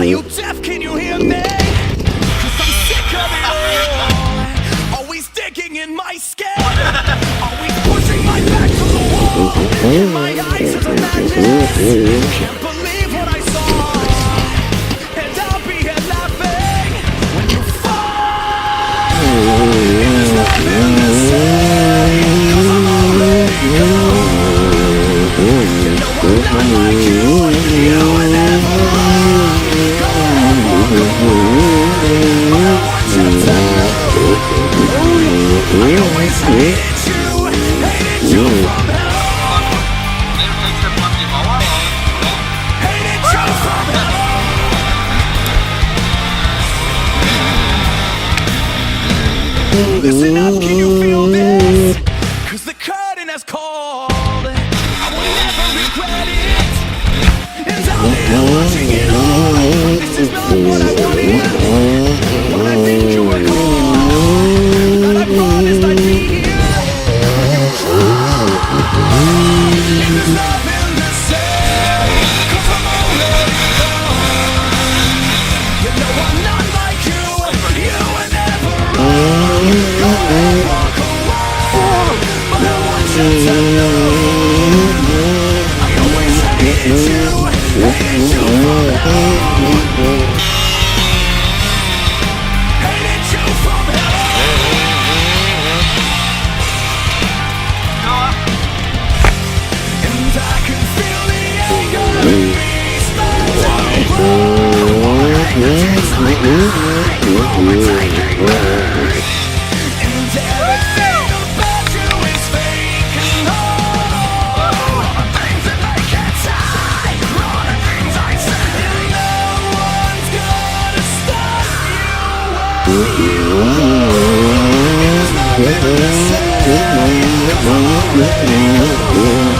Are you deaf? Can you hear me? 'Cause I'm sick of it all. Always digging in my skin. Always pushing my back to the wall. In my eyes is a madness. Can't believe what I saw. And I'll be here laughing when you fall. There's nothing to say. 'Cause I'm already gone. You know I'm not like you. You were never wrong. Go on, walk along. But I want you to know I always hated you from hell. Hated you from hell. Listen up, can you feel this? 'Cause the curtain has called. I will never regret it. And I'll be watching it all. This is not what I wanted. What I think you were called. But I promised I'd be here. You tried. And there's nothing to say. 'Cause I'm already gone. You know I'm not like you. You were never wrong. Go and walk along. But I want you to know I always hated you from hell. Hated you from hell. And I can feel the anger in me start to burn. It's like overtaking burn. And everything about you is fake and all the things that I can't hide, all the things I say, and no one's gonna stop you. There's nothing to say. 'Cause I'm already gone.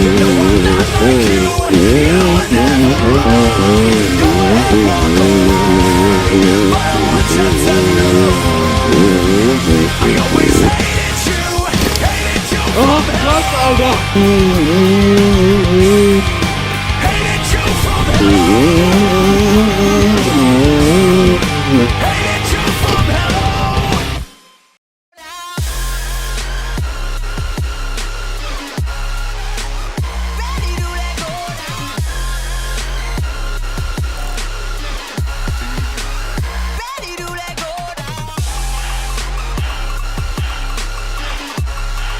You know I'm not like you. You were never wrong. Go and walk along. But I want you to know I always hated you from hell. Alter! Hated you from hell.